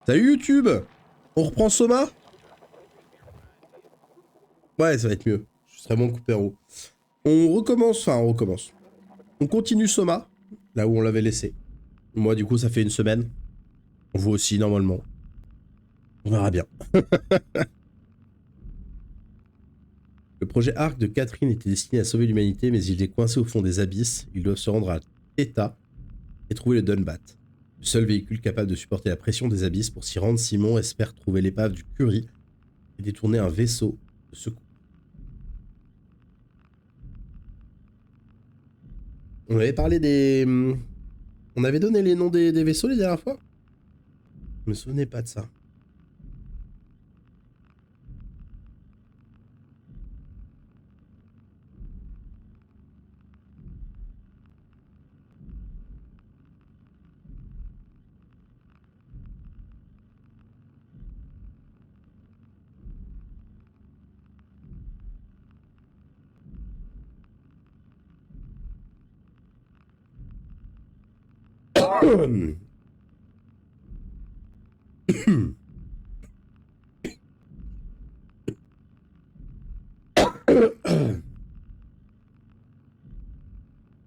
Salut YouTube. On reprend Soma? Ouais, ça va être mieux. Je serai mon coupéro. On recommence, enfin on recommence. On continue Soma, là où on l'avait laissé. Moi du coup ça fait une semaine. Vous aussi normalement. On verra bien. Le projet Arc de Catherine était destiné à sauver l'humanité, mais il est coincé au fond des abysses. Ils doivent se rendre à Theta et trouver le Dunbat. Le seul véhicule capable de supporter la pression des abysses. Pour s'y rendre, Simon espère trouver l'épave du Curie et détourner un vaisseau de secours. On avait parlé des... On avait donné les noms des vaisseaux les dernières fois? Je me souvenais pas de ça.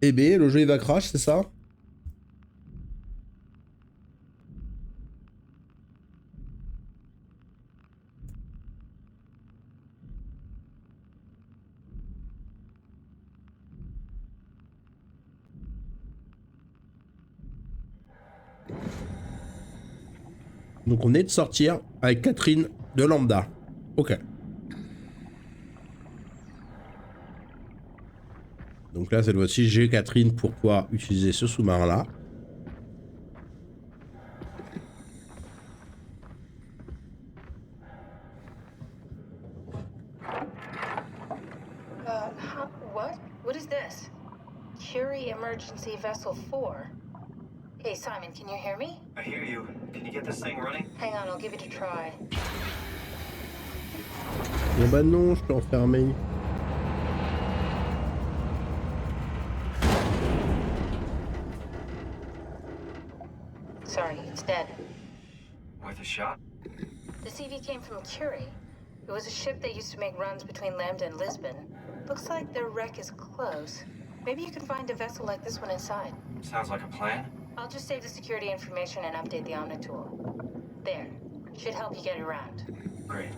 Eh B, le jeu il va crash, c'est ça? Donc on est de sortir avec Catherine de Lambda. Ok. Donc là, cette fois-ci, j'ai Catherine pour pouvoir utiliser ce sous-marin-là. What? What is this? Curie Emergency Vessel 4. Hey, Simon, can you hear me? I hear you. Can you get this thing running? Hang on, I'll give it a try. Bon bah non, je suis enfermé. Sorry, it's dead. Worth a shot? The CV came from Curie. It was a ship that used to make runs between Lambda and Lisbon. Looks like their wreck is close. Maybe you can find a vessel like this one inside. Sounds like a plan. I'll just save the security information and update the Omni tool. There. Should help you get around. Great.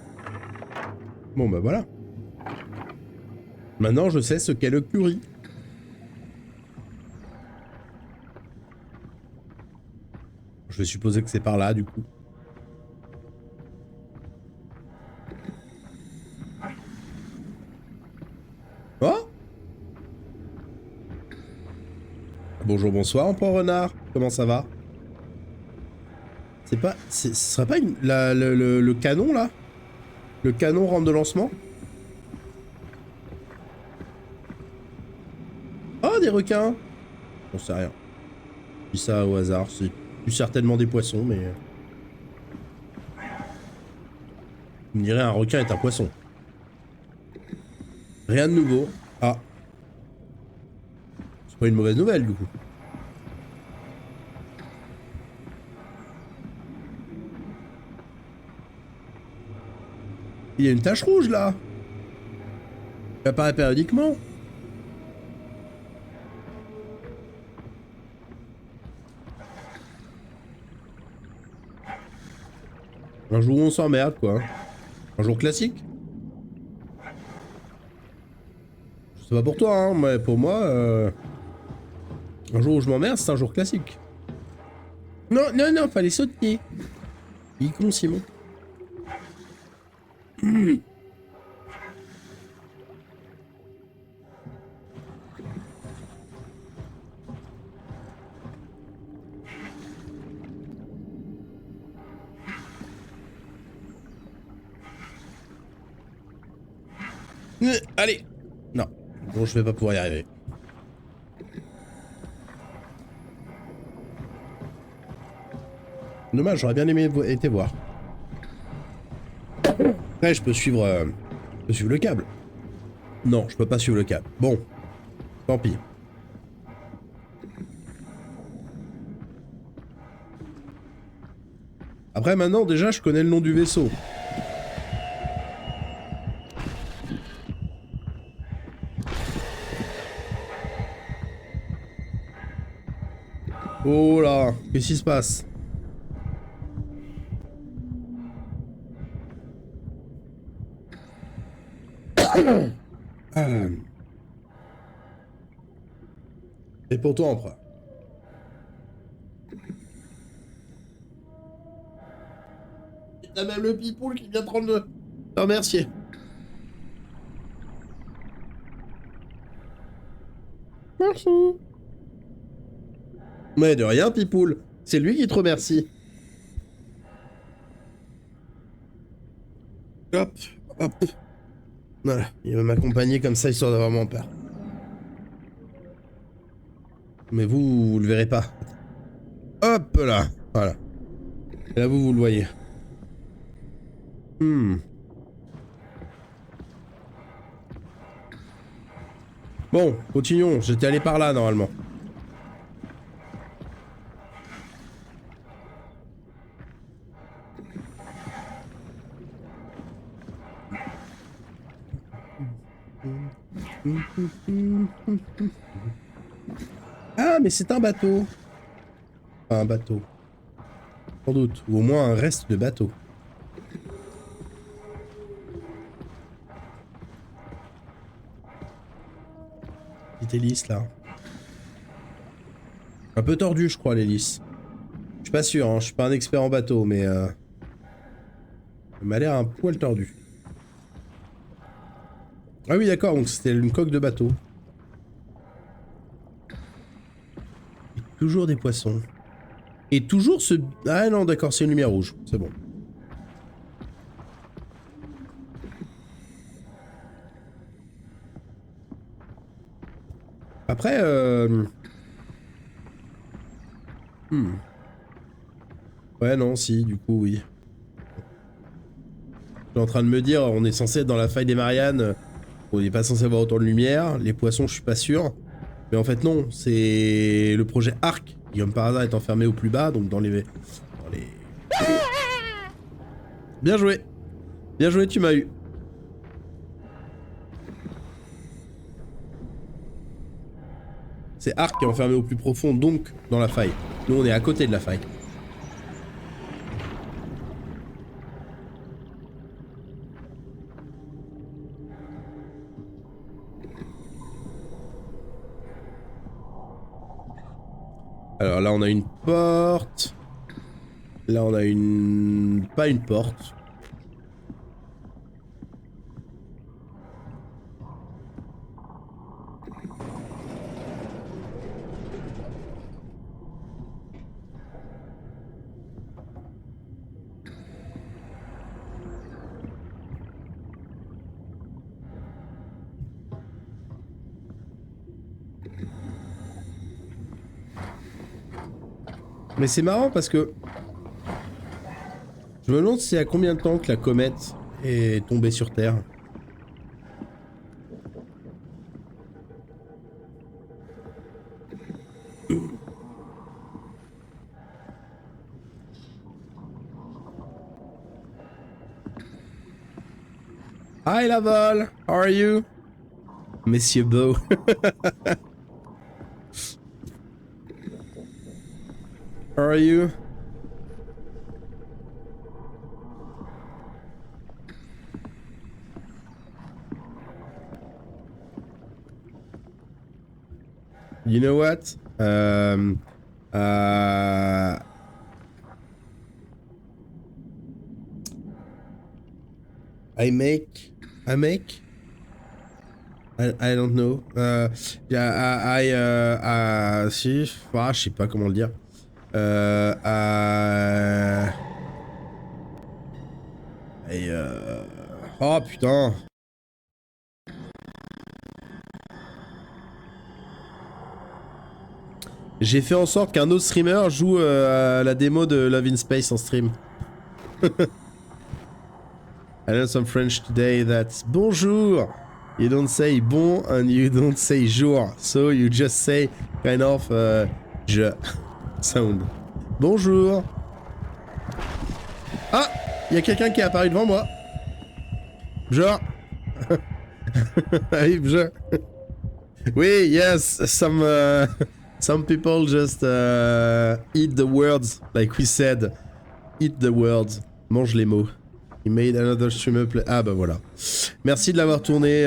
Bon bah voilà. Maintenant, je sais ce qu'est le Curie. Je vais supposer que c'est par là, du coup. Oh! Bonjour, bonsoir, empereur renard. Comment ça va? C'est pas... Ce serait pas le canon, là? Le canon rampe de lancement? Oh, des requins! On sait rien. Je dis ça au hasard. C'est plus certainement des poissons, mais... Vous me direz, un requin est un poisson. Rien de nouveau. Ah. C'est pas une mauvaise nouvelle, du coup. Il y a une tache rouge, là. Elle apparaît périodiquement. Un jour où on s'emmerde, quoi. Un jour classique. Je sais pas pour toi, hein, mais pour moi, un jour où je m'emmerde, c'est un jour classique. Non, non, non, fallait sauter. Il est con, Simon. Allez. Non. Bon, je vais pas pouvoir y arriver. Dommage, j'aurais bien aimé été voir. Ouais, je peux suivre le câble. Non, je peux pas suivre le câble. Bon. Tant pis. Après, maintenant, déjà, je connais le nom du vaisseau. Oh là, qu'est-ce qui se passe? Et pour toi, empereur. T'as même le pipoule qui vient te remercier. Merci. Mais de rien, pipoule. C'est lui qui te remercie. Hop, hop. Voilà, il va m'accompagner comme ça, histoire d'avoir moins peur. Mais vous le verrez pas. Hop là, voilà. Et là, vous le voyez. Bon, continuons. J'étais allé par là, normalement. Ah, mais c'est un bateau. Enfin, un bateau. Sans doute. Ou au moins un reste de bateau. Petite hélice, là. Un peu tordu, je crois, l'hélice. Je suis pas sûr, hein. Je suis pas un expert en bateau, mais... Ça m'a l'air un poil tordu. Ah oui, d'accord, donc c'était une coque de bateau. Et toujours des poissons. Et toujours ce... Ah non, d'accord, c'est une lumière rouge. C'est bon. Après, Ouais, non, si, du coup, oui. Je suis en train de me dire, on est censé être dans la faille des Mariannes. On n'est pas censé avoir autant de lumière. Les poissons, je suis pas sûr. Mais en fait, non. C'est le projet Arc, qui, comme par hasard, est enfermé au plus bas, donc dans les... Bien joué. Bien joué, tu m'as eu. C'est Arc qui est enfermé au plus profond, donc dans la faille. Nous, on est à côté de la faille. Alors là, on a une porte. Là, on a une... Pas une porte. Mais c'est marrant parce que... Je me demande c'est à combien de temps que la comète est tombée sur Terre. Hi Laval, how are you? Monsieur Beau. How are you? You know what? I don't know. Si, je sais pas comment le dire. Oh putain. J'ai fait en sorte qu'un autre streamer joue à la démo de Love in Space en stream. I learned some French today that's bonjour. You don't say bon and you don't say jour. So you just say kind of je sound. Bonjour. Ah, il y a quelqu'un qui est apparu devant moi. Genre. Hey, genre. Oui, yes, some people just eat the words, like we said. Eat the words. Mange les mots. He made another streamer play. Ah bah voilà. Merci de l'avoir tourné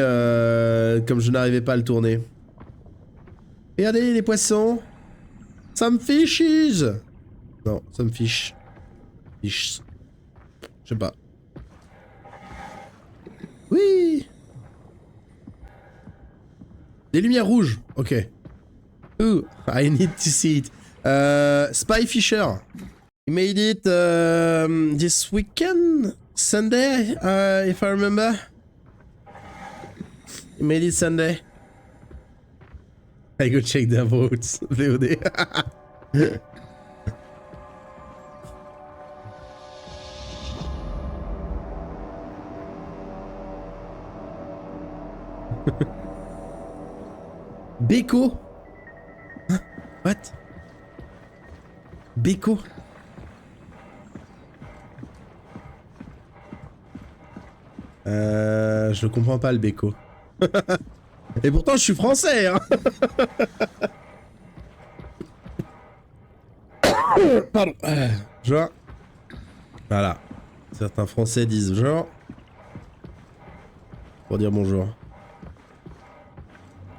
comme je n'arrivais pas à le tourner. Regardez les poissons. Some fishes. Non, some fish. Fish. Je sais pas. Oui. Des lumières rouges. Ok. Ooh, I need to see it. Spy Fisher. He made it this weekend, Sunday, if I remember. He made it Sunday. I go check their votes. VOD. Beko? Huh? What? Beko? Je comprends pas le Beko. Et pourtant je suis français, hein. Pardon. Genre. Voilà. Certains français disent genre. Pour dire bonjour.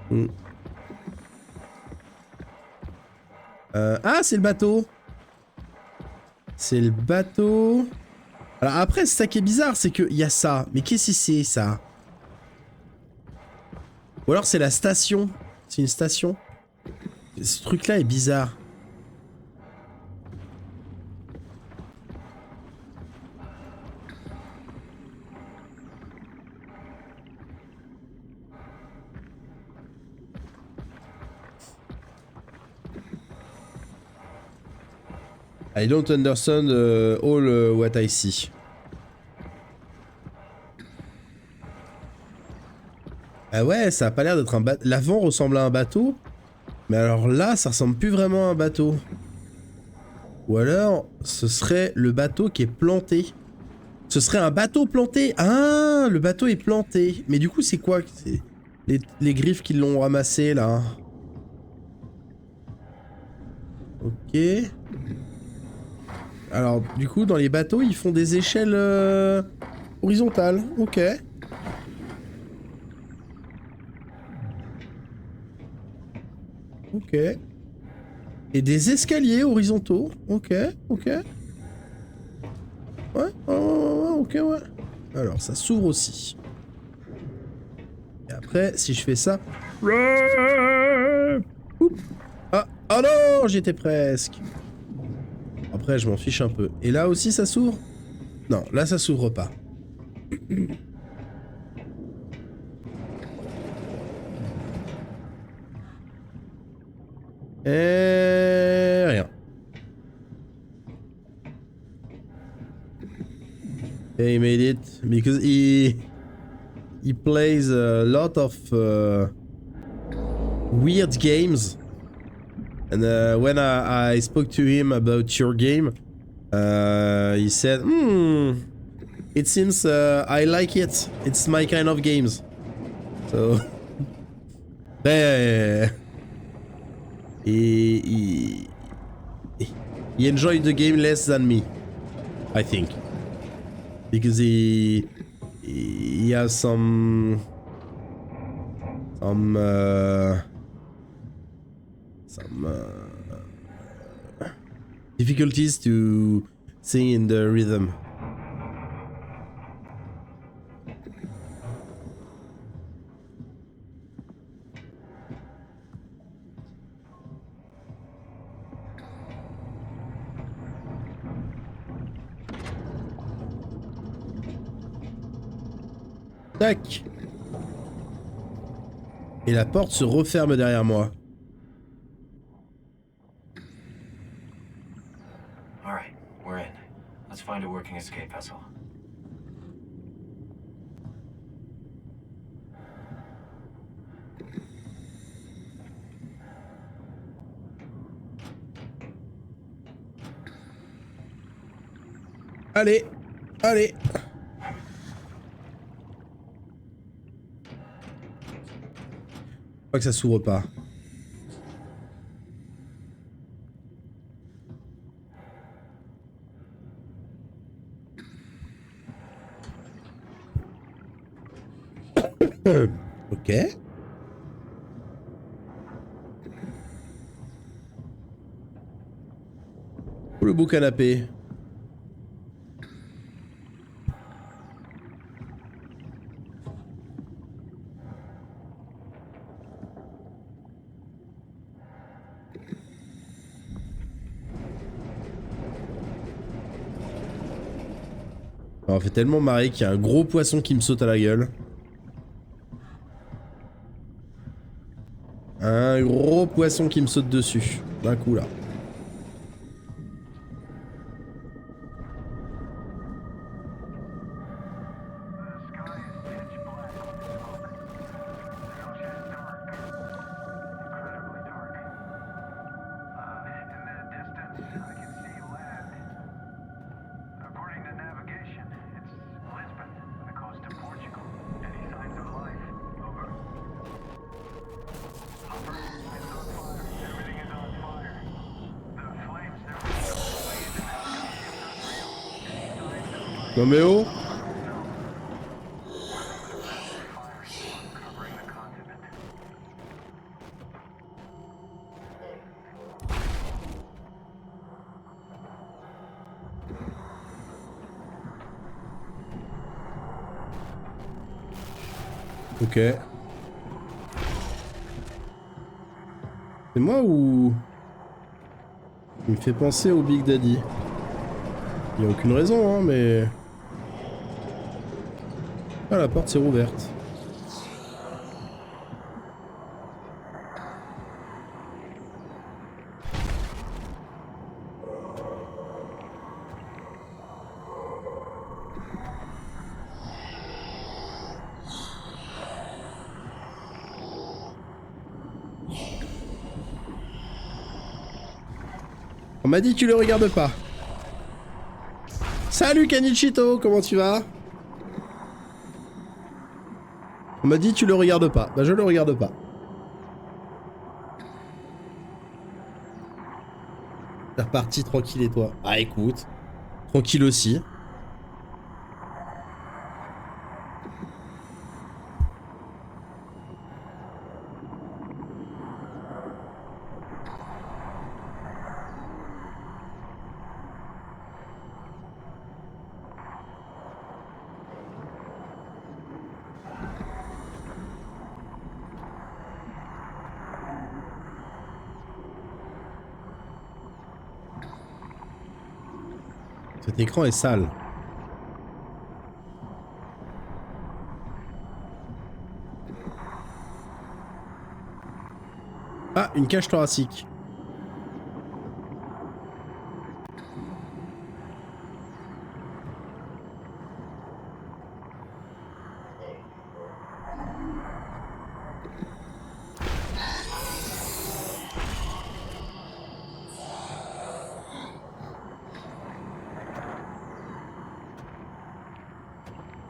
Mm. Ah, c'est le bateau. C'est le bateau. Alors après, c'est ça qui est bizarre, c'est qu'il y a ça. Mais qu'est-ce que c'est ça? Ou alors c'est la station. C'est une station. Ce truc-là est bizarre. I don't understand all what I see. Ah ouais, ça a pas l'air d'être un bateau. L'avant ressemble à un bateau. Mais alors là, ça ressemble plus vraiment à un bateau. Ou alors, ce serait le bateau qui est planté. Ce serait un bateau planté. Ah, le bateau est planté. Mais du coup, c'est quoi? C'est les griffes qui l'ont ramassé, là. Ok. Alors, du coup, dans les bateaux, ils font des échelles horizontales. Ok. Ok. Et des escaliers horizontaux. Ok, ok. Ouais, ok, ouais. Alors, ça s'ouvre aussi. Et après, si je fais ça... Ah, oh non, j'étais presque. Après, je m'en fiche un peu. Et là aussi, ça s'ouvre? Non, là, ça s'ouvre pas. Et... rien. He made it because he plays a lot of weird games. And when I spoke to him about your game, he said, it seems I like it. It's my kind of games. So... he enjoyed the game less than me, I think. Because he has some difficulties to sing in the rhythm. Tac. Et la porte se referme derrière moi. All right, we're in. Let's find a working escape vessel. Allez, allez. Je crois que ça s'ouvre pas. Ok. Ou le beau canapé. Ça m'a fait tellement marrer qu'il y a un gros poisson qui me saute à la gueule. Un gros poisson qui me saute dessus. D'un coup là. Non mais oh. Ok. C'est moi ou... Il me fait penser au Big Daddy. Il n'y a aucune raison, hein, mais... Ah, la porte s'est rouverte. On m'a dit tu le regardes pas. Salut Kanichito, comment tu vas? On m'a dit tu le regardes pas. Bah je le regarde pas. T'es reparti tranquille et toi? Ah écoute, tranquille aussi. Cet écran est sale. Ah, une cage thoracique.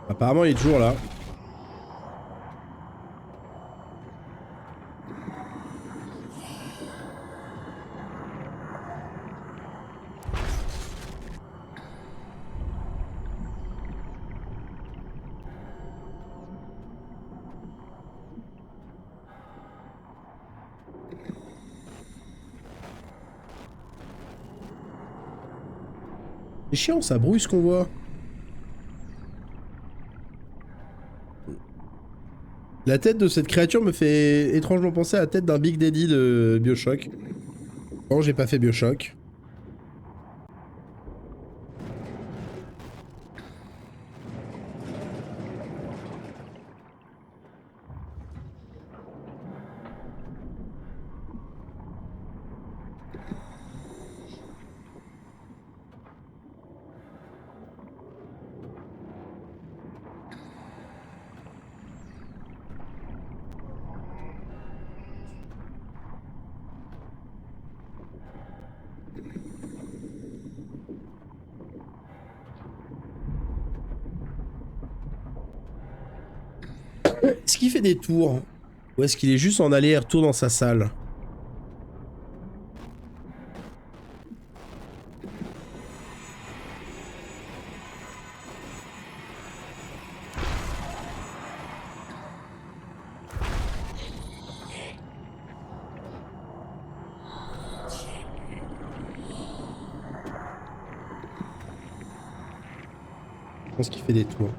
Apparemment, il est toujours là. C'est chiant, ça brouille ce qu'on voit. La tête de cette créature me fait étrangement penser à la tête d'un Big Daddy de Bioshock. Non, j'ai pas fait Bioshock. Est-ce qu'il fait des tours? Ou est-ce qu'il est juste en aller-retour dans sa salle? Je pense qu'il fait des tours.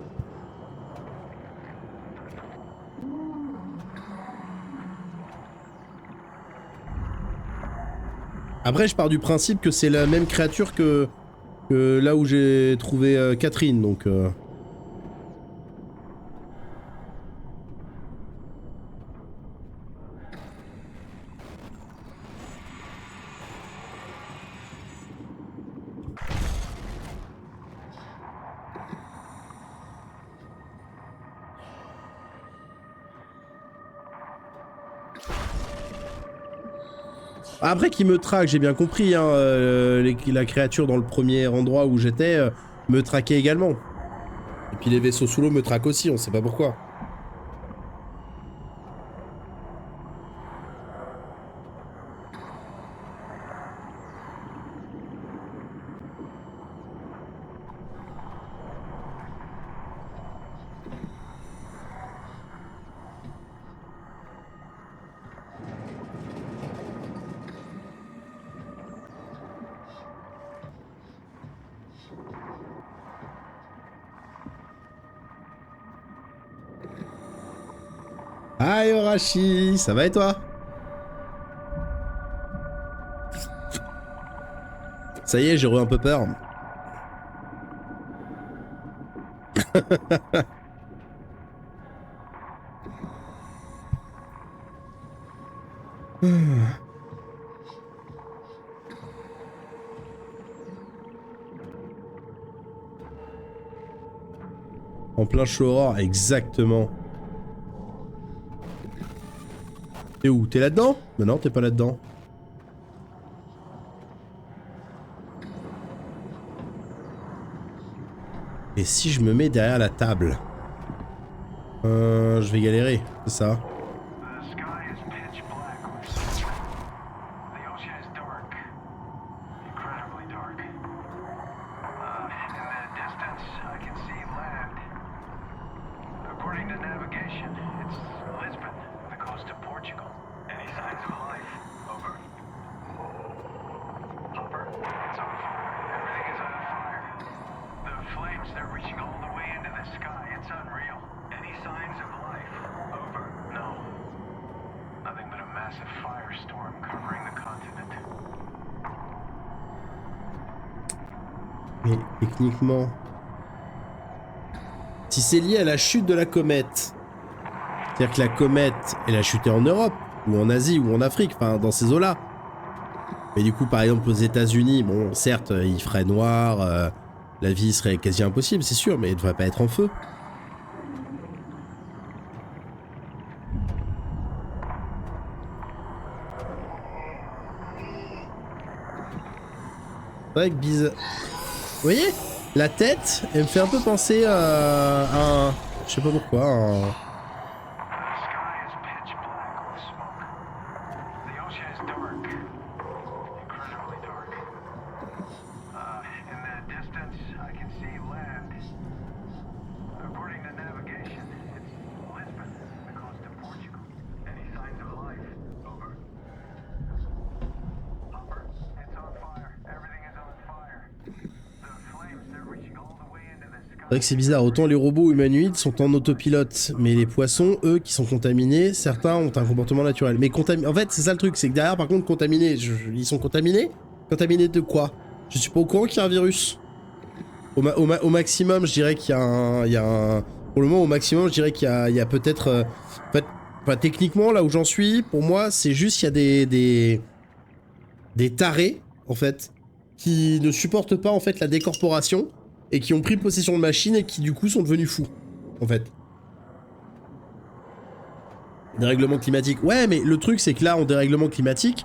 Après, je pars du principe que c'est la même créature que là où j'ai trouvé Catherine, donc... Après qu'il me traque, j'ai bien compris, hein, la créature dans le premier endroit où j'étais me traquait également. Et puis les vaisseaux sous l'eau me traquent aussi, on sait pas pourquoi. Hi Horashi, ça va et toi? Ça y est, j'ai un peu peur. En plein show horror, exactement. T'es où? T'es là-dedans? Mais non, t'es pas là-dedans. Et si je me mets derrière la table? Je vais galérer, c'est ça. Mais techniquement... Si c'est lié à la chute de la comète, c'est-à-dire que la comète, elle a chuté en Europe, ou en Asie, ou en Afrique, enfin dans ces eaux-là. Mais du coup, par exemple, aux États-Unis, bon, certes, il ferait noir, la vie serait quasi impossible, c'est sûr, mais elle ne devrait pas être en feu. C'est vrai que bizarre. Vous voyez? La tête, elle me fait un peu penser à un... Je sais pas pourquoi, un... C'est vrai que c'est bizarre, autant les robots humanoïdes sont en autopilote, mais les poissons, eux, qui sont contaminés, certains ont un comportement naturel. Mais en fait, c'est ça le truc, c'est que derrière, par contre, contaminés, ils sont contaminés? Contaminés de quoi? Je suis pas au courant qu'il y a un virus. Au maximum, je dirais qu'il y a un... Pour le moment, au maximum, je dirais qu'il y a peut-être... en fait, enfin, techniquement, là où j'en suis, pour moi, c'est juste qu'il y a des tarés, en fait, qui ne supportent pas, en fait, la décorporation, et qui ont pris possession de machines et qui du coup sont devenus fous, en fait. Dérèglement climatique. Ouais, mais le truc c'est que là, en dérèglement climatique,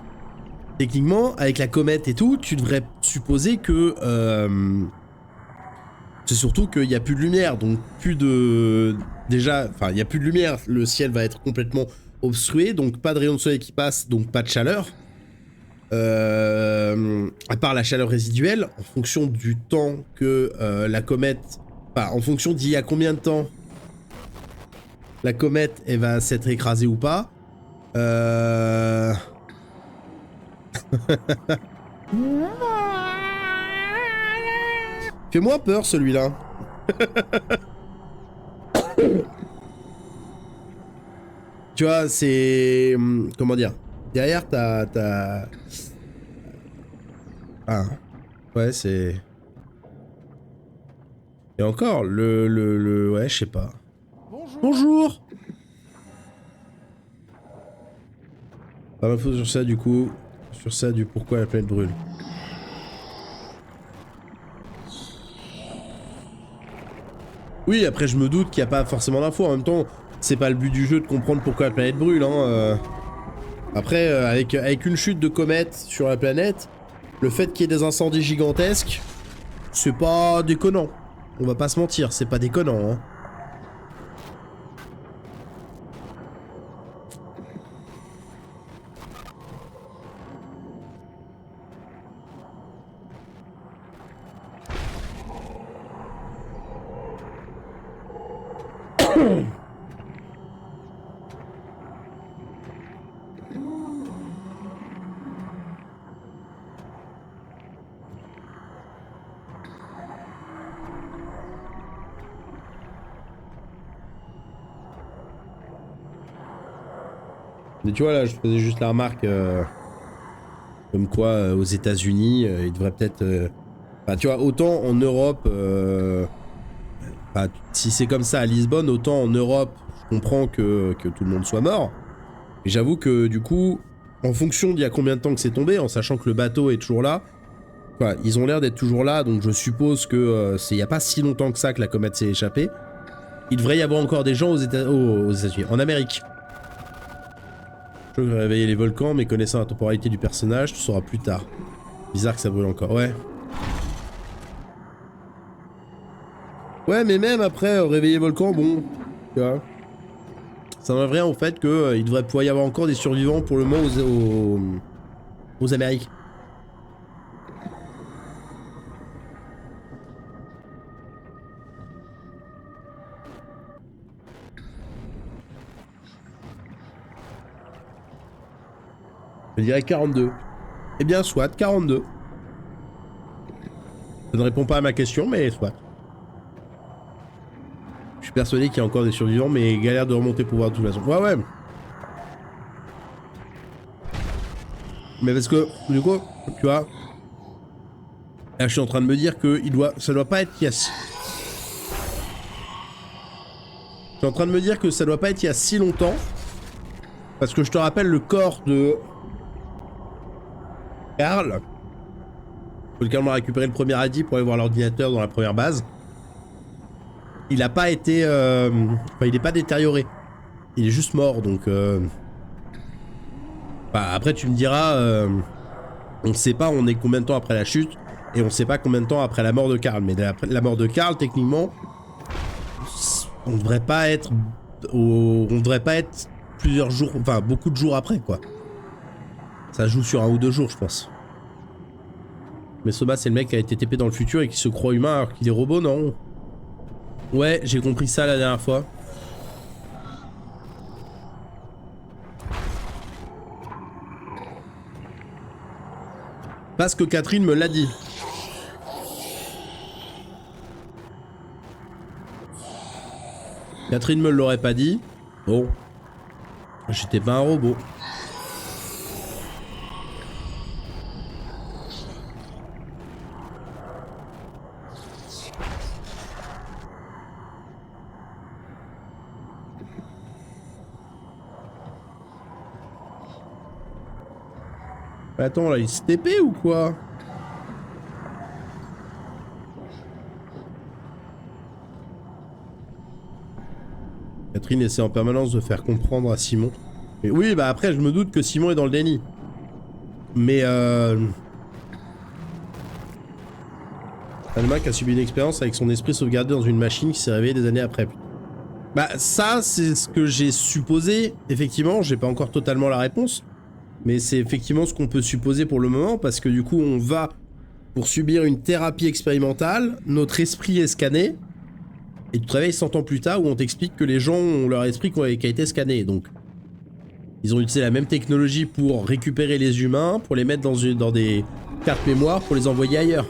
techniquement, avec la comète et tout, tu devrais supposer que... c'est surtout qu'il n'y a plus de lumière, donc plus de déjà, enfin, il n'y a plus de lumière, le ciel va être complètement obstrué, donc pas de rayon de soleil qui passe, donc pas de chaleur. À part la chaleur résiduelle, en fonction du temps que la comète... Enfin, en fonction d'il y a combien de temps la comète elle va s'être écrasée ou pas. Fais-moi peur celui-là. Tu vois, c'est... Comment dire? Derrière, t'as... Ah. Ouais, c'est... Et encore, ouais, je sais pas. Bonjour. Pas d'infos sur ça, du coup. Sur ça, du pourquoi la planète brûle. Oui, après, je me doute qu'il n'y a pas forcément d'infos. En même temps, c'est pas le but du jeu de comprendre pourquoi la planète brûle, hein. Après, avec une chute de comète sur la planète, le fait qu'il y ait des incendies gigantesques, c'est pas déconnant. On va pas se mentir, c'est pas déconnant, hein. Mais tu vois, là, je faisais juste la remarque, comme quoi, aux États-Unis, il devrait peut-être... Enfin, tu vois, autant en Europe... Enfin, si c'est comme ça à Lisbonne, autant en Europe, je comprends que tout le monde soit mort. Mais j'avoue que, du coup, en fonction d'il y a combien de temps que c'est tombé, en sachant que le bateau est toujours là, quoi, ils ont l'air d'être toujours là, donc je suppose que il n'y a pas si longtemps que ça que la comète s'est échappée. Il devrait y avoir encore des gens aux États-Unis, en Amérique. Je vais réveiller les volcans, mais connaissant la temporalité du personnage, tu sauras plus tard. Bizarre que ça brûle encore, ouais. Ouais, mais même après, réveiller les volcans, bon, tu vois. Ça n'enlève rien au fait qu'il devrait pouvoir y avoir encore des survivants pour le moment aux Amériques. Je dirais 42. Eh bien, soit 42. Ça ne répond pas à ma question, mais soit. Je suis persuadé qu'il y a encore des survivants, mais galère de remonter pour voir de toute façon. Ouais, ouais. Mais parce que, du coup, tu vois... Là, je suis en train de me dire que ça doit pas être il y a... Je suis en train de me dire que ça doit pas être il y a si longtemps. Parce que je te rappelle le corps de... Carl. Lequel on a récupéré le premier ID pour aller voir l'ordinateur dans la première base. Il a pas été... Enfin, il est pas détérioré. Il est juste mort, donc... Bah, après, tu me diras... On sait pas on est combien de temps après la chute. Et on sait pas combien de temps après la mort de Carl. Mais la mort de Carl, techniquement... On devrait pas être... On devrait pas être plusieurs jours... Enfin, beaucoup de jours après, quoi. Ça joue sur 1 ou 2 jours, je pense. Mais Soma, c'est le mec qui a été TP dans le futur et qui se croit humain alors qu'il est robot, non? Ouais, j'ai compris ça la dernière fois. Parce que Catherine me l'a dit. Catherine me l'aurait pas dit. Bon. J'étais pas un robot. Attends, là, il se TP ou quoi? Catherine essaie en permanence de faire comprendre à Simon. Mais oui, bah après, je me doute que Simon est dans le déni. Mais Alma qui a subi une expérience avec son esprit sauvegardé dans une machine qui s'est réveillée des années après. Bah ça, c'est ce que j'ai supposé. Effectivement, j'ai pas encore totalement la réponse. Mais c'est effectivement ce qu'on peut supposer pour le moment, parce que du coup, on va pour subir une thérapie expérimentale, notre esprit est scanné, et tu te réveilles 100 ans plus tard où on t'explique que les gens ont leur esprit qui a été scanné. Donc, ils ont utilisé la même technologie pour récupérer les humains, pour les mettre dans des cartes mémoire, pour les envoyer ailleurs.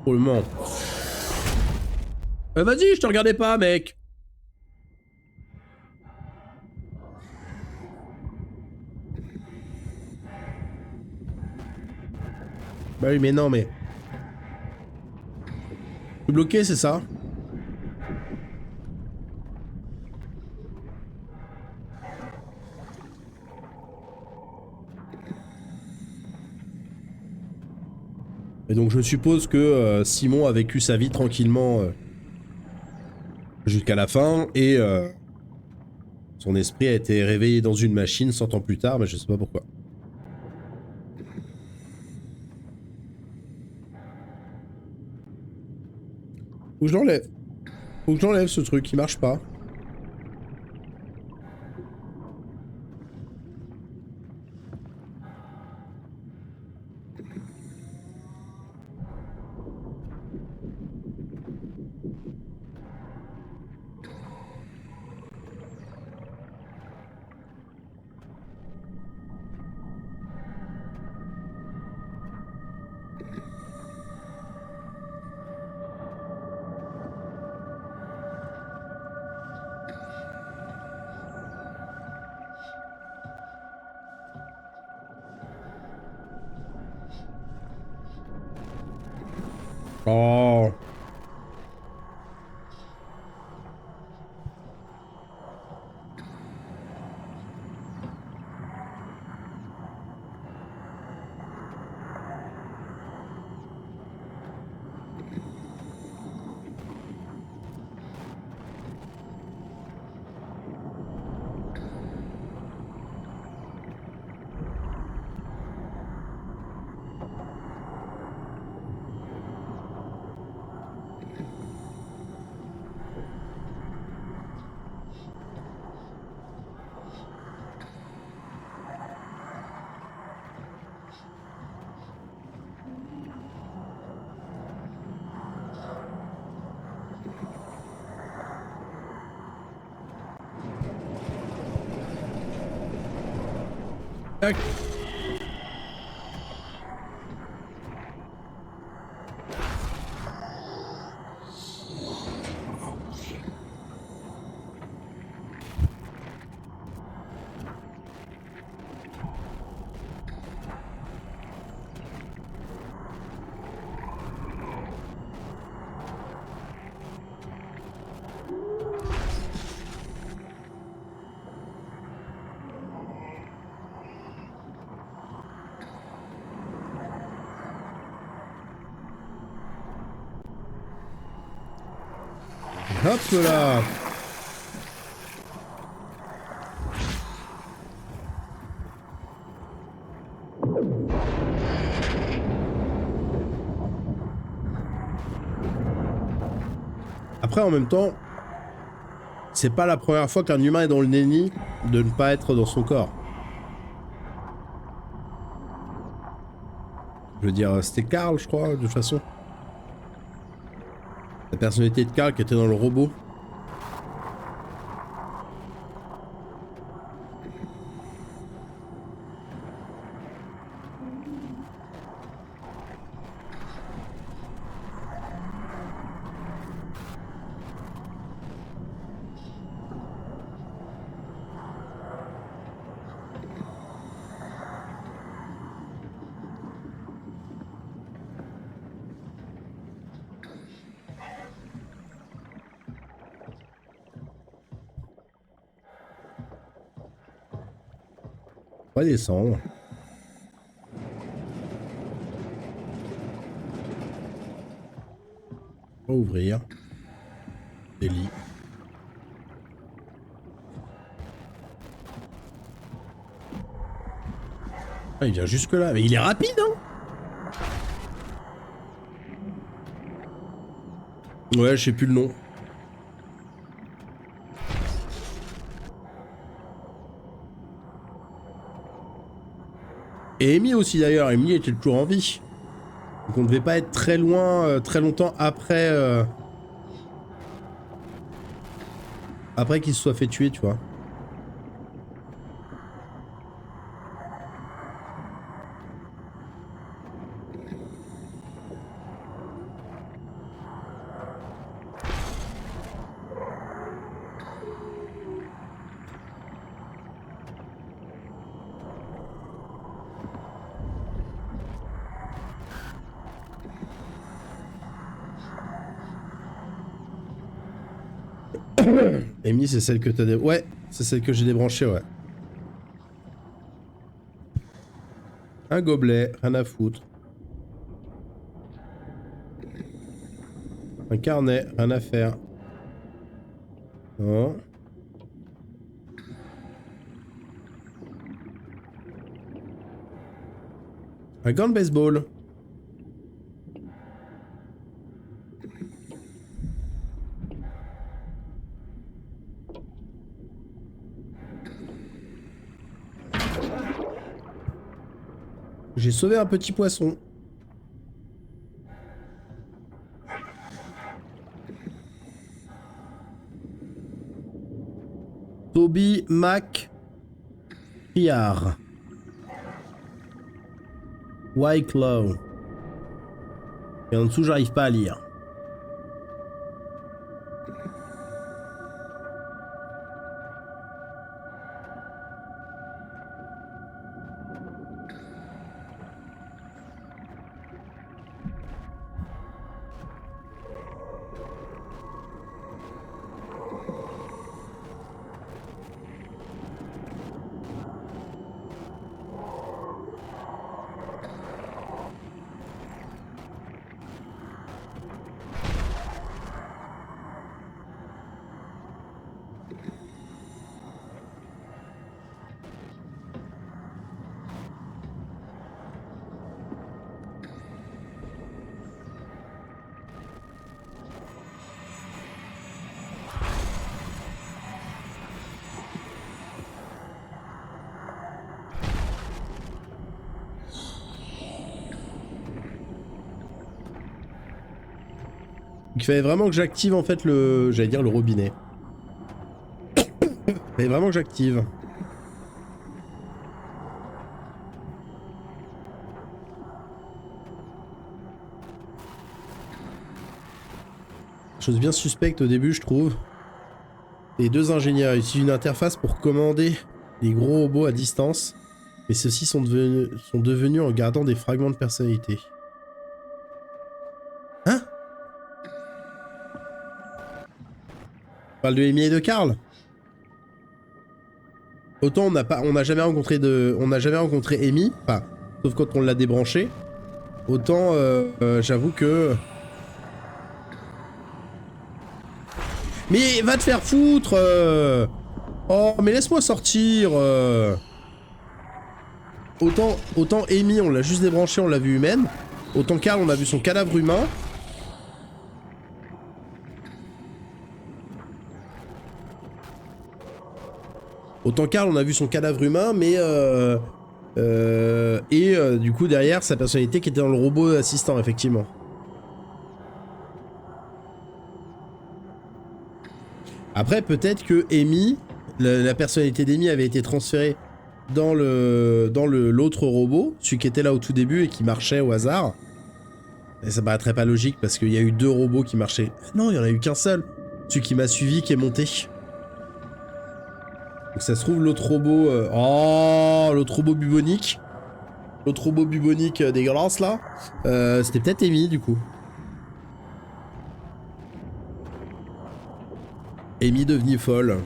Pour le moment. Vas-y, je te regardais pas, mec. Bah oui, mais non, mais... Je suis bloqué, c'est ça? Et donc je suppose que Simon a vécu sa vie tranquillement jusqu'à la fin, et son esprit a été réveillé dans une machine 100 ans plus tard, mais je sais pas pourquoi. Faut que je l'enlève. Faut que je l'enlève ce truc, il marche pas. Oh. Tac. Hop là. Après, en même temps, c'est pas la première fois qu'un humain est dans le déni de ne pas être dans son corps. Je veux dire, c'était Carl, je crois, de toute façon. La personnalité de Carl qui était dans le robot. On va descendre. On va ouvrir. Des lits. Ah, il vient jusque là. Mais il est rapide, hein? Ouais, je sais plus le nom. Et Amy aussi d'ailleurs, Amy était toujours en vie. Donc on devait pas être très loin, très longtemps après... après qu'il se soit fait tuer, tu vois. Amy, c'est celle que t'as dé... Ouais, c'est celle que j'ai débranchée, ouais. Un gobelet, rien à foutre. Un carnet, rien à faire. Non. Un gant de baseball. J'ai sauvé un petit poisson. Toby Mac Priard. Wyclow. Et en dessous, j'arrive pas à lire. Il fallait vraiment que j'active en fait le... J'allais dire le robinet. Il fallait vraiment que j'active. Chose bien suspecte au début, je trouve. Les deux ingénieurs utilisent une interface pour commander les gros robots à distance. Mais ceux-ci sont devenus en gardant des fragments de personnalité. Hein? On parle de Amy et de Carl? Autant on n'a jamais rencontré Amy, enfin, sauf quand on l'a débranché. Autant j'avoue que... Mais va te faire foutre Oh, mais laisse-moi sortir Autant Amy, on l'a juste débranché, on l'a vu humaine. Autant Carl, on a vu son cadavre humain. Autant Carl, on a vu son cadavre humain, mais... du coup, derrière, sa personnalité qui était dans le robot assistant, effectivement. Après, peut-être que Amy, la personnalité d'Amy avait été transférée dans l'autre robot, celui qui était là au tout début et qui marchait au hasard. Et ça paraîtrait pas logique parce qu'il y a eu deux robots qui marchaient. Non, il y en a eu qu'un seul. Celui qui m'a suivi, qui est monté. Donc ça se trouve l'autre robot... l'autre robot bubonique. L'autre robot bubonique dégueulasse là. C'était peut-être Amy du coup. Amy devenue folle.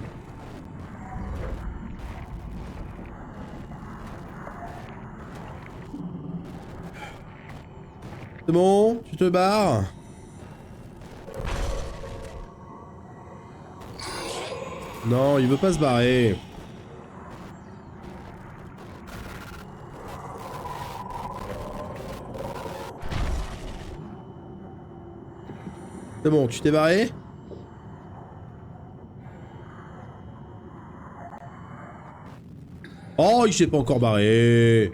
C'est bon, tu te barres. Non, il veut pas se barrer. C'est bon, tu t'es barré? Oh, il s'est pas encore barré.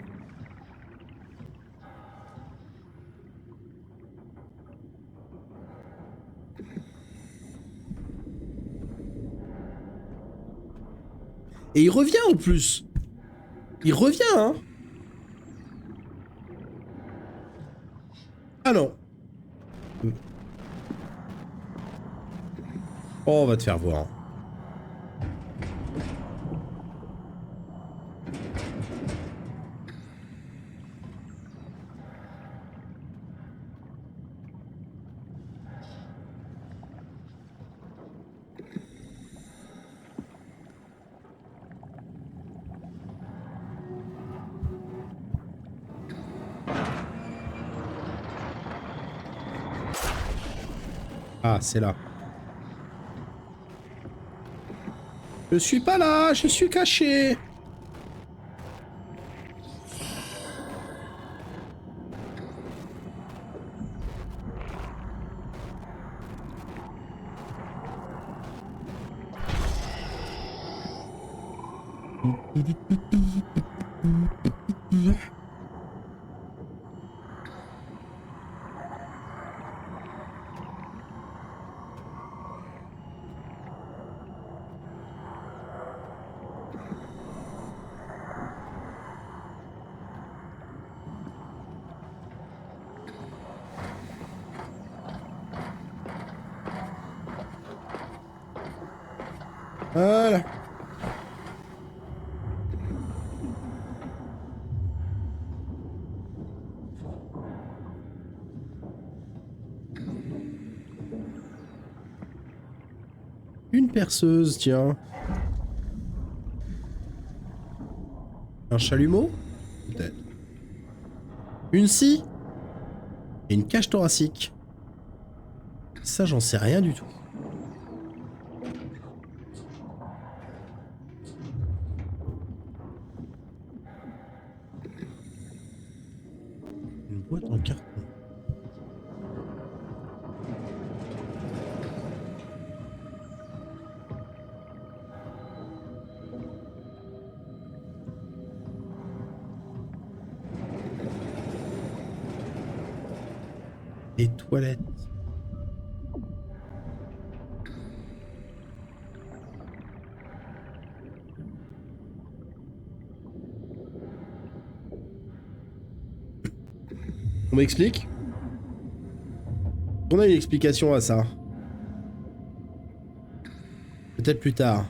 Et il revient en plus. Il revient, hein. Ah non. Oh, on va te faire voir. Ah, c'est là. Je suis pas là, je suis caché. Voilà. Une perceuse, tiens. Un chalumeau? Peut-être. Une scie? Et une cage thoracique. Ça, j'en sais rien du tout. Une boîte en carton. Les toilettes. On m'explique? On a une explication à ça. Peut-être plus tard.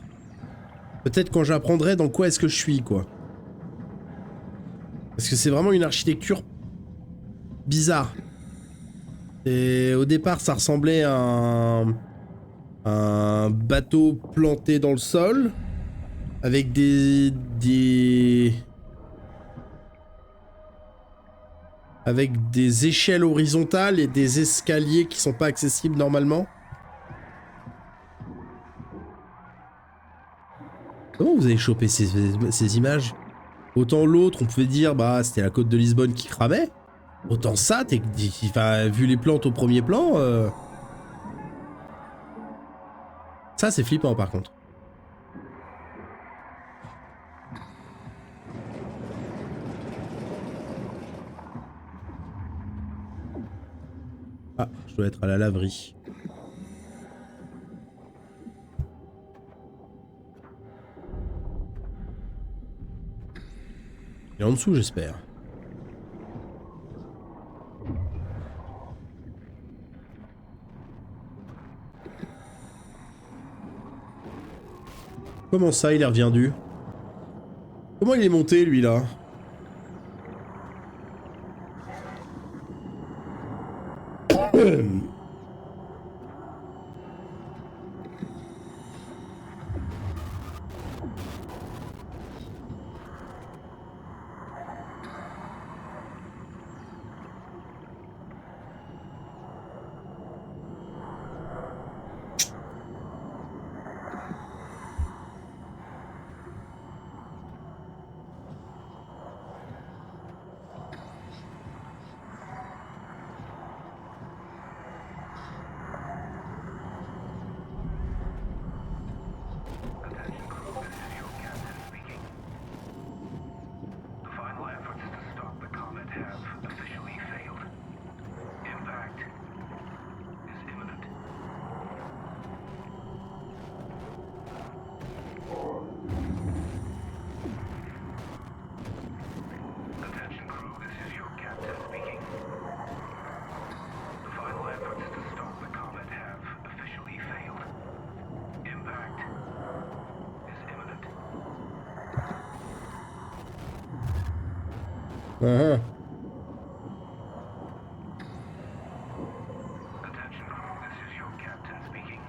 Peut-être quand j'apprendrai dans quoi est-ce que je suis, quoi. Parce que c'est vraiment une architecture bizarre. Et au départ, ça ressemblait à un bateau planté dans le sol avec avec des échelles horizontales et des escaliers qui sont pas accessibles normalement. Comment vous avez chopé ces images? Autant l'autre, on pouvait dire, bah, c'était la côte de Lisbonne qui cramait. Autant ça, enfin, vu les plantes au premier plan, ça c'est flippant par contre. Ah, je dois être à la laverie. Il est en dessous, j'espère. Comment ça, il est reviendu? Comment il est monté, lui, là? Ah, Attention crew, this is your captain speaking.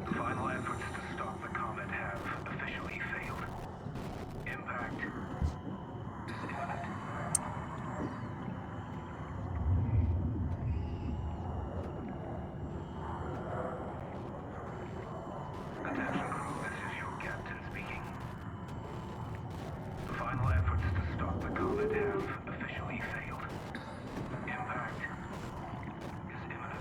The final efforts to stop the comet have officially failed. Impact is imminent. Attention crew, this is your captain speaking. The final efforts to stop the comet have officially failed. Impact is imminent.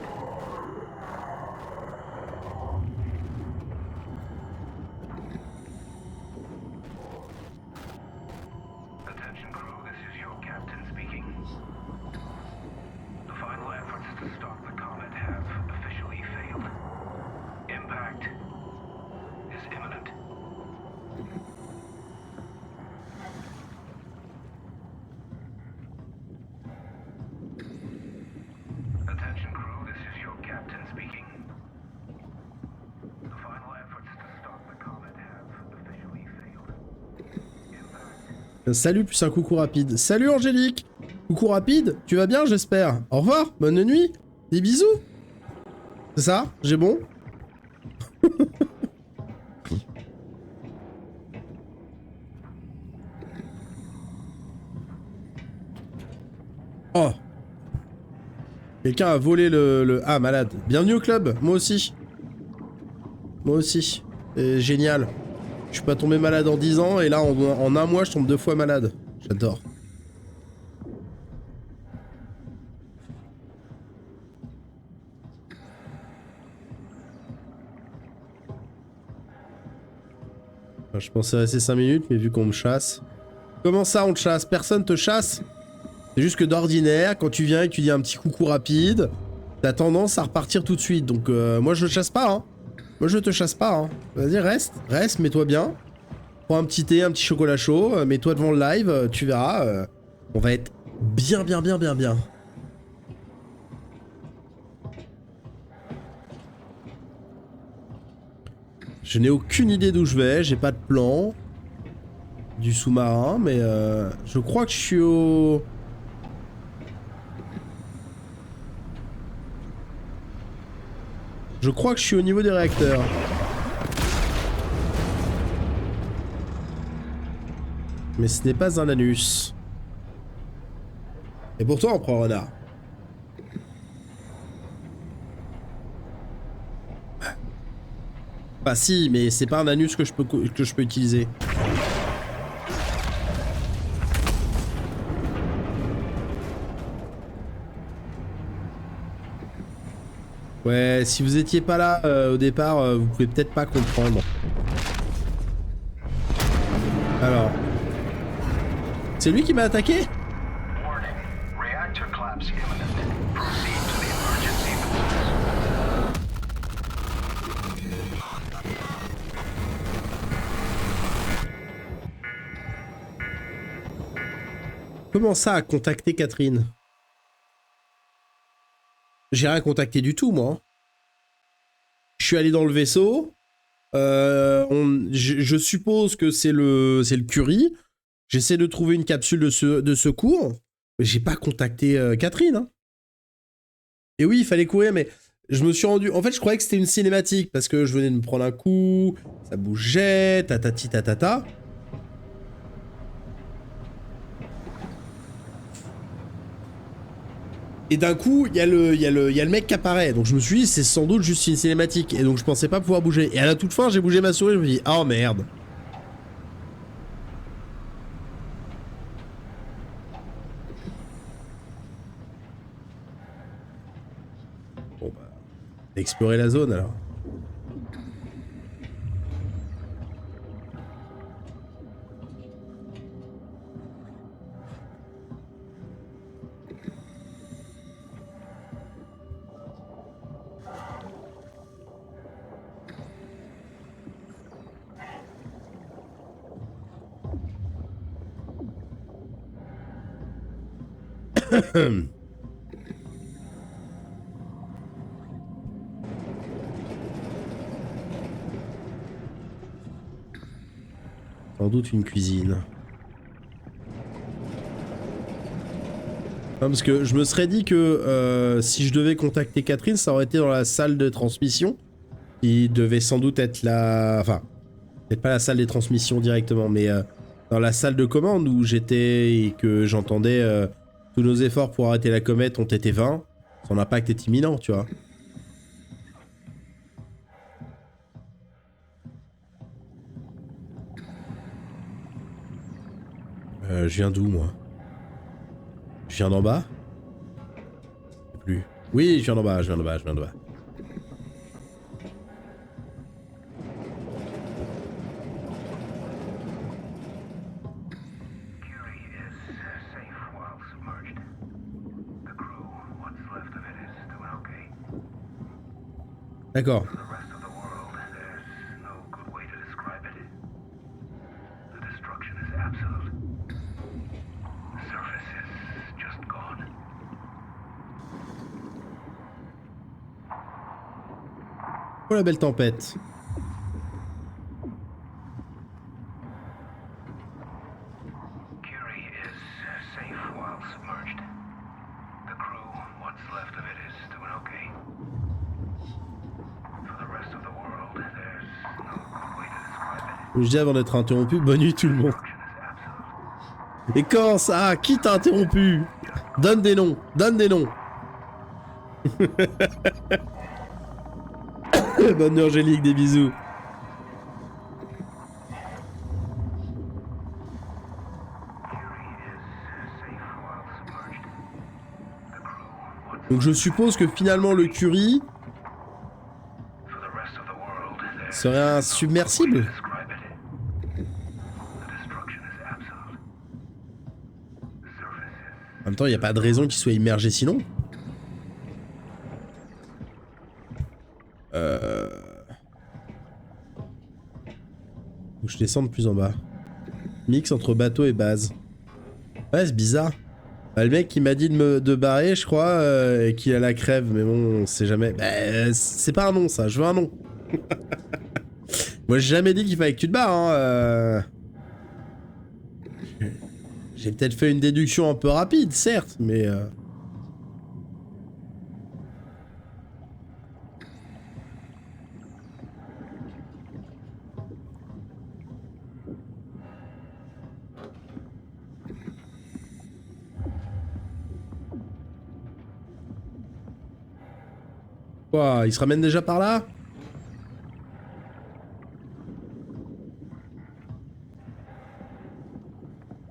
Attention crew, this is your captain speaking. The final efforts to stop the comet have officially failed. Impact is imminent. Attention crew, this is your captain speaking. The final efforts to stop the comet have officially failed. Impact is imminent. Attention crew, this is your captain speaking. The final efforts to stop the comet have officially failed. Impact. salut, plus un coucou rapide. Salut Angélique. Coucou rapide, tu vas bien j'espère. Au revoir, bonne nuit. Des bisous. C'est ça? J'ai bon? Oh. Quelqu'un a volé le... Ah, malade. Bienvenue au club, moi aussi. Moi aussi. C'est génial. Je suis pas tombé malade en 10 ans et là, en un mois, je tombe 2 fois malade. J'adore. Enfin, je pensais rester 5 minutes, mais vu qu'on me chasse... Comment ça, on te chasse? Personne te chasse? C'est juste que d'ordinaire, quand tu viens et que tu dis un petit coucou rapide, t'as tendance à repartir tout de suite. Donc moi je te chasse pas, hein. Moi je te chasse pas, hein. Vas-y, reste, mets-toi bien. Prends un petit thé, un petit chocolat chaud, mets-toi devant le live, tu verras. On va être bien. Je n'ai aucune idée d'où je vais, j'ai pas de plan. Du sous-marin, mais je crois que je suis au... Je crois que je suis au niveau des réacteurs. Mais ce n'est pas un anus. Et pourtant on prend renard. Bah si, mais c'est pas un anus que je peux utiliser. Ouais, si vous étiez pas là au départ, vous pouvez peut-être pas comprendre. Alors... C'est lui qui m'a attaqué? Warning. Reactor collapse imminent. Proceed to the emergency facilities. Comment ça a contacté Catherine? J'ai rien contacté du tout, moi. Je suis allé dans le vaisseau. Je suppose que c'est le Curie. J'essaie de trouver une capsule de secours. Mais j'ai pas contacté Catherine. Hein. Et oui, il fallait courir, mais je me suis rendu... En fait, je croyais que c'était une cinématique, parce que je venais de me prendre un coup, ça bougeait, tatati tatata. Et d'un coup, il y a le mec qui apparaît. Donc je me suis dit, c'est sans doute juste une cinématique. Et donc je pensais pas pouvoir bouger. Et à la toute fin, j'ai bougé ma souris, je me dis, oh merde. Bon bah, explorer la zone alors. Sans doute une cuisine. Non, parce que je me serais dit que si je devais contacter Catherine, ça aurait été dans la salle de transmission. Qui devait sans doute être la... Enfin, peut-être pas la salle des transmissions directement, mais dans la salle de commande où j'étais et que j'entendais tous nos efforts pour arrêter la comète ont été vains. Son impact est imminent, tu vois. Je viens d'où, moi? Je viens d'en bas? Je sais plus. Oui, je viens d'en bas, je viens d'en bas, je viens d'en bas. Curie is safe while submerged. The crew, what's left of it, is doing okay. D'accord. For the rest of the world, there's no good way to describe it. The destruction is absolute. The surface is just gone. Oh la belle tempête. Curie is safe while submerged. The crew, what's left of it, is doing okay. For the rest of the world, there's no good way to describe it. Comme je dis avant d'être interrompu, bonne nuit tout le monde. Destruction is absolute. Et quand ça? Qui t'a interrompu? Donne des noms, donne des noms. Bonne nuit Angélique, des bisous. Donc je suppose que finalement le Curie For the rest of the world, there's serait un submersible. describe it. The destruction is absolute. The surface is En même temps, il n'y a pas de raison qu'il soit immergé sinon. Faut que je descende plus en bas. Mix entre bateau et base. Ouais, c'est bizarre. Bah, le mec qui m'a dit de barrer, je crois, et qu'il a la crève, mais bon, on sait jamais. Bah, c'est pas un nom, ça, je veux un nom. Moi, j'ai jamais dit qu'il fallait que tu te barres, hein. J'ai peut-être fait une déduction un peu rapide, certes, mais... Quoi, il se ramène déjà par là?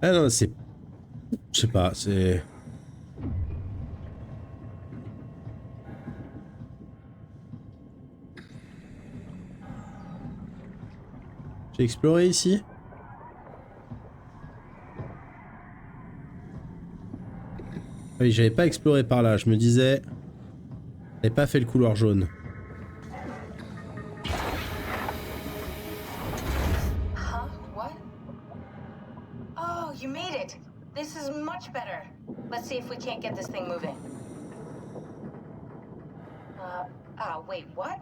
Ah non, c'est... Je sais pas, c'est... J'ai exploré ici? Ah oui, j'avais pas exploré par là, je me disais... J'avais pas fait le couloir jaune. Huh? What? Oh, you made it. This is much better. Let's see if we can't get this thing moving. Wait, what?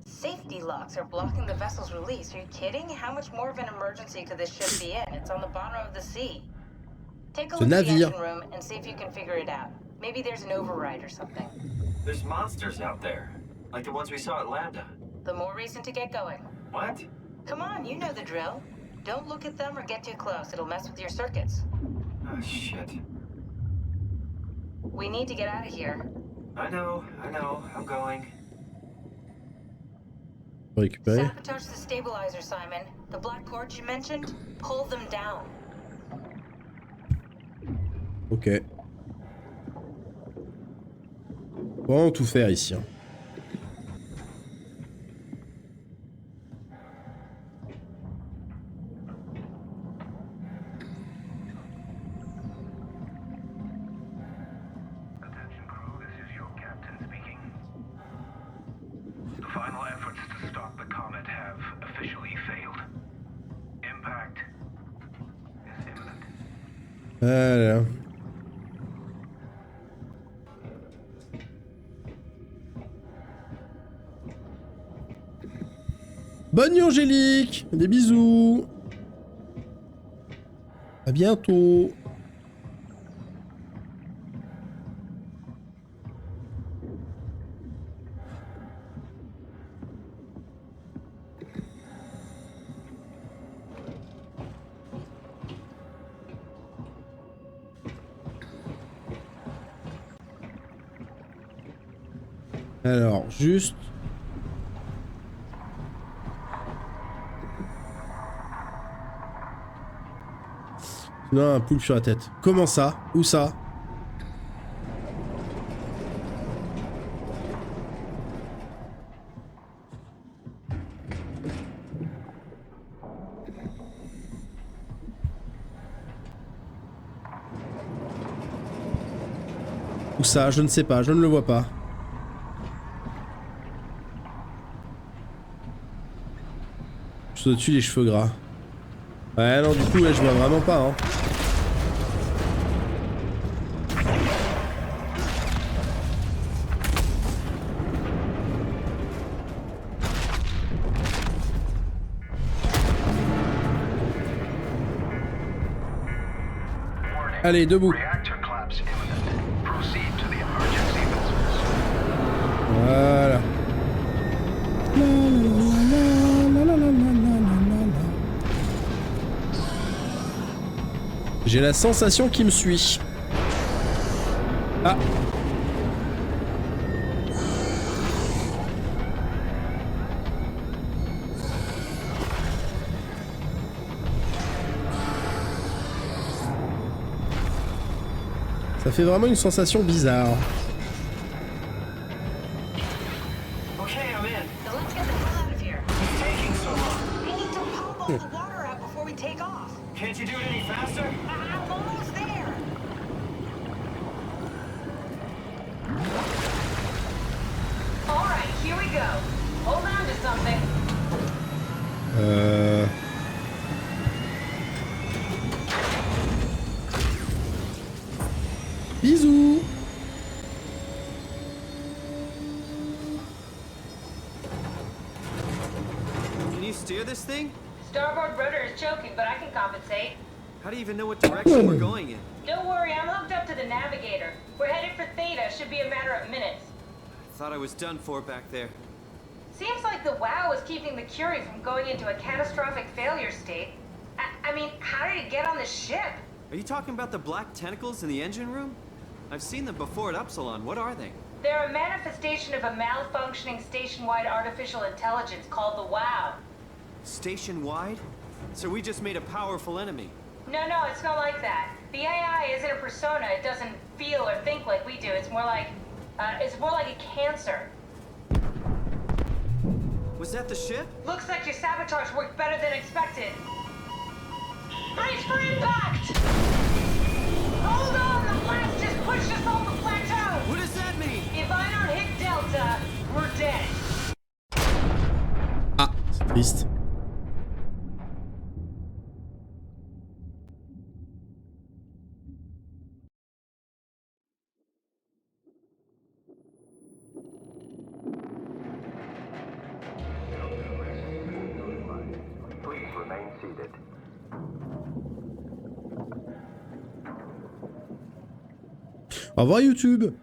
Safety locks are blocking the vessel's release. Are you kidding? How much more of an emergency could this ship be in? It's on the bottom of the sea. Take a Ce look at the navire. engine room and see if you can figure it out. Maybe there's an override or something. There's monsters out there, like the ones we saw at Lambda. The more reason to get going. What? Come on, you know the drill. Don't look at them or get too close. It'll mess with your circuits. Oh, shit. We need to get out of here. I know, I'm going. Récupérer. Sabotage the stabilizer, Simon. The black cords you mentioned, pull them down. Ok. Faut vraiment tout faire ici. Hein. Attention crew, this is your captain speaking. The final efforts to stop the comet have officially failed. Impact is imminent. Voilà. Bonne nuit Angélique. Des bisous. À bientôt. Alors, juste... Non, un poulpe sur la tête. Comment ça? Où ça? Où ça? Je ne sais pas, je ne le vois pas. Je suis au-dessus les cheveux gras. Ouais, non, du coup, ouais, je vois vraiment pas, hein. Allez, debout. Reactor collapse imminent. Proceed to the emergency vessels. Voilà. J'ai la sensation qu'il me suit. Ah. Ça fait vraiment une sensation bizarre. Okay, I'm in. Now let's get the hell out of here. It's taking so long. We need to pump all the water out before we take off. Can't you do it any faster? I'm almost there. All right, here we go. Hold on to something. Bisous. Can you steer this thing? Starboard rudder is choking, but I can compensate. How do you even know what direction we're going in? Don't worry, I'm hooked up to the navigator. We're headed for Theta. Should be a matter of minutes. Thought I was done for back there. Seems like the WoW is keeping the Curie from going into a catastrophic failure state. I mean, how did it get on the ship? Are you talking about the black tentacles in the engine room? I've seen them before at Upsilon. What are they? They're a manifestation of a malfunctioning station-wide artificial intelligence called the WoW. Station-wide? So we just made a powerful enemy. No, it's not like that. The AI isn't a persona. It doesn't feel or think like we do. It's more like a cancer. Was that the ship? Looks like your sabotage worked better than expected. Brace for impact! Hold on, the blast just pushed us off the plateau! What does that mean? If I don't hit Delta, we're dead. Ah, c'est triste. Please remain seated. Au revoir YouTube.